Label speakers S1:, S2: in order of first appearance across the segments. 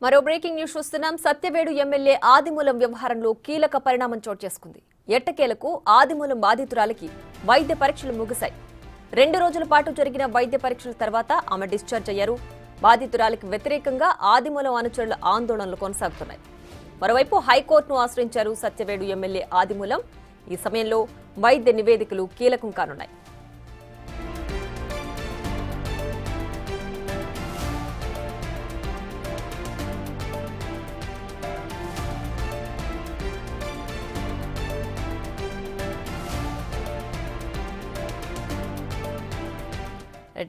S1: మరో breaking news చూస్తున్నాం. Satyavedu MLA ఆదిమూలం వ్యవహారంలో కీలక పరిణామం చోటు చేసుకుంది. ఎట్టకేలకు ఆదిమూలం బాధితురాలికి వైద్య పరీక్షలు ముగిశాయి. 2 రోజుల పాటు జరిగిన వైద్య పరీక్షల తర్వాత ఆమె డిశ్చార్జ్ అయ్యారు. బాధితురాలికి వ్యతిరేకంగా ఆదిమూలం అనుచరుల ఆందోళనలు కొనసాగుతున్నాయి. మరోవైపు హైకోర్టును ఆశ్రయించారు సత్యవేడు ఎమ్మెల్యే ఆదిమూలం. ఈ సమయంలో వైద్య నివేదికలు కీలకం కానున్నాయి.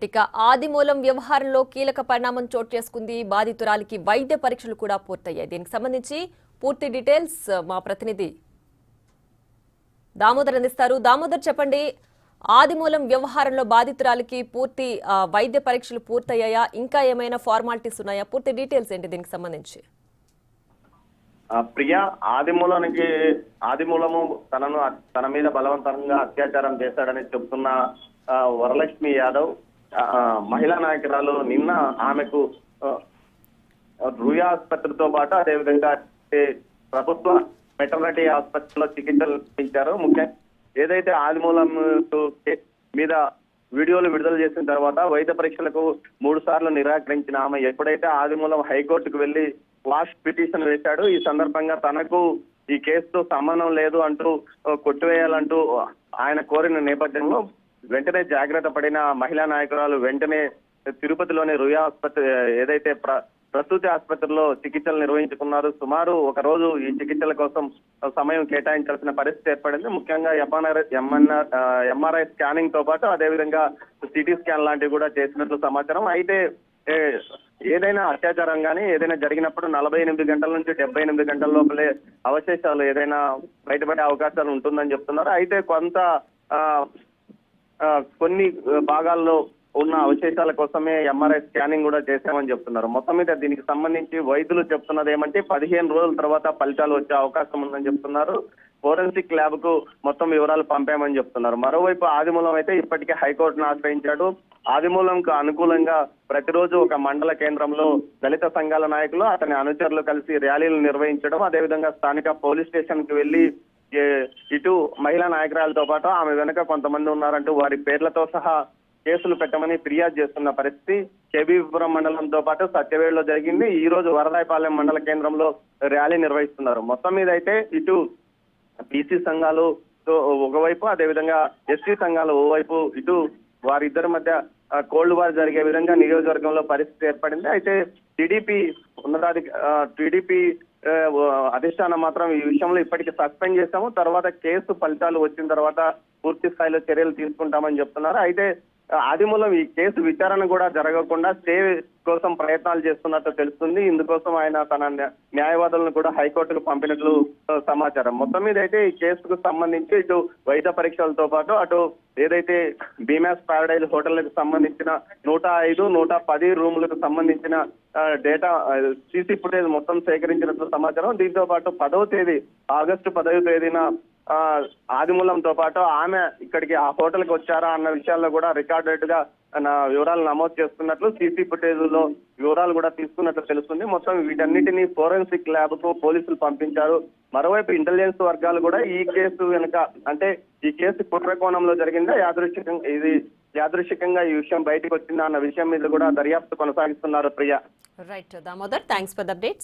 S1: ఇక ఆదిమూలం వ్యవహారంలో కీలక పరిణామం చోటు చేసుకుంది. బాధితురాలికి వైద్య పరీక్షలు కూడా పూర్తయ్యాయి. దీనికి సంబంధించి పూర్తి డీటెయిల్స్ మా ప్రతినిధి దామోదర్ అందిస్తారు. దామోదర్, చెప్పండి, ఆదిమూలం వ్యవహారంలో బాధితురాలికి పూర్తి వైద్య పరీక్షలు పూర్తయ్యాయా? ఇంకా ఏమైనా ఫార్మాలిటీస్ ఉన్నాయా? పూర్తి డీటెయిల్స్ ఏంటి దీనికి సంబంధించి?
S2: ప్రియా, ఆదిమూలము తన మీద బలవంతంగా అత్యాచారం చేశాడని చెబుతున్న వరలక్ష్మి యాదవ్ మహిళా నాయకురాలు నిన్న ఆమెకు రుయా ఆసుపత్రితో పాటు అదేవిధంగా ప్రభుత్వ మెటర్నిటీ ఆసుపత్రిలో చికిత్సలు ఇచ్చారు. ముఖ్యంగా ఏదైతే ఆదిమూలం మీద వీడియోలు విడుదల చేసిన తర్వాత వైద్య పరీక్షలకు 3 సార్లు నిరాకరించిన ఆమె ఎప్పుడైతే ఆదిమూలం హైకోర్టుకు వెళ్లి వాష్ పిటిషన్ వేశాడు, ఈ సందర్భంగా తనకు ఈ కేసుతో సంబంధం లేదు అంటూ కొట్టివేయాలంటూ ఆయన కోరిన నేపథ్యంలో వెంటనే జాగ్రత్త పడిన మహిళా నాయకురాలు వెంటనే తిరుపతిలోని రుయా ఆసుపత్రి ఏదైతే ప్రసూతి ఆసుపత్రిలో చికిత్సలు నిర్వహించుకున్నారు. సుమారు 1 రోజు ఈ చికిత్సల కోసం సమయం కేటాయించాల్సిన పరిస్థితి ఏర్పడింది. ముఖ్యంగా ఎంఆర్ఐ స్కానింగ్ తో పాటు అదేవిధంగా సిటీ స్కాన్ లాంటివి కూడా చేసినట్లు సమాచారం. అయితే ఏదైనా అత్యాచారం కానీ ఏదైనా జరిగినప్పుడు 48 గంటల నుంచి 78 గంటల లోపలే అవశేషాలు ఏదైనా బయటపడే అవకాశాలు ఉంటుందని చెప్తున్నారు. అయితే కొన్ని భాగాల్లో ఉన్న అవశేషాల కోసమే ఎంఆర్ఐ స్కానింగ్ కూడా చేశామని చెప్తున్నారు. మొత్తం మీద దీనికి సంబంధించి వైద్యులు చెప్తున్నది ఏమంటే 15 రోజుల తర్వాత ఫలితాలు వచ్చే అవకాశం ఉందని చెప్తున్నారు. ఫోరెన్సిక్ ల్యాబ్ కు మొత్తం వివరాలు పంపామని చెప్తున్నారు. మరోవైపు ఆదిమూలం అయితే ఇప్పటికే హైకోర్టును ఆశ్రయించాడు. ఆదిమూలంకు అనుకూలంగా ప్రతిరోజు ఒక మండల కేంద్రంలో దళిత సంఘాల నాయకులు అతని అనుచరులు కలిసి ర్యాలీలు నిర్వహించడం, అదేవిధంగా స్థానిక పోలీస్ స్టేషన్ కు వెళ్లి ఇటు మహిళా నాయకురాలతో పాటు ఆమె వెనుక కొంతమంది ఉన్నారంటూ వారి పేర్లతో సహా కేసులు పెట్టమని ఫిర్యాదు చేస్తున్న పరిస్థితి కేబీపురం మండలంతో పాటు సత్యవేడులో జరిగింది. ఈ రోజు వరదాయపాలెం మండల కేంద్రంలో ర్యాలీ నిర్వహిస్తున్నారు. మొత్తం మీద అయితే ఇటు బీసీ సంఘాలు ఒకవైపు, అదేవిధంగా ఎస్టీ సంఘాలు ఓవైపు, ఇటు వారిద్దరి మధ్య కోల్డ్ వార్ జరిగే విధంగా నియోజకవర్గంలో పరిస్థితి ఏర్పడింది. అయితే టీడీపీ అధిష్టానం మాత్రం ఈ విషయంలో ఇప్పటికీ సస్పెండ్ చేశాము, తర్వాత కేసు ఫలితాలు వచ్చిన తర్వాత పూర్తి స్థాయిలో చర్యలు తీసుకుంటామని చెప్తున్నారు. అయితే ఆదిమూలం ఈ కేసు విచారణ కూడా జరగకుండా స్టే కోసం ప్రయత్నాలు చేస్తున్నట్టు తెలుస్తుంది. ఇందుకోసం ఆయన తన న్యాయవాదులను కూడా హైకోర్టుకు పంపినట్లు సమాచారం. మొత్తం మీద అయితే ఈ కేసుకు సంబంధించి ఇటు వైద్య పరీక్షలతో పాటు అటు ఏదైతే బీమాస్ ప్యారడైజ్ హోటళ్లకు సంబంధించిన 105, 110 రూములకు సంబంధించిన డేటా సీసీ ఫుటేజ్ మొత్తం సేకరించినట్లు సమాచారం. దీంతో పాటు ఆగస్టు 10వ తేదీన ఆదిమూలంతో పాటు ఆమె ఇక్కడికి ఆ హోటల్కి వచ్చారా అన్న విషయాల్లో కూడా రికార్డెడ్ గా వివరాలు నమోదు చేస్తున్నట్లు, సీసీ ఫుటేజ్ లో వివరాలు కూడా తీసుకున్నట్లు తెలుస్తుంది. మొత్తం వీటన్నిటినీ ఫోరెన్సిక్ ల్యాబ్ కు పోలీసులు పంపించారు. మరోవైపు ఇంటెలిజెన్స్ వర్గాలు కూడా ఈ కేసు వెనుక అంటే ఈ కేసు కుట్ర కోణంలో జరిగిందా, యాదృచ్ఛికంగా ఈ విషయం బయటకు వచ్చిందా అన్న విషయం మీద కూడా దర్యాప్తు కొనసాగిస్తున్నారు. Priya.
S1: Right Damodar, thanks for the updates.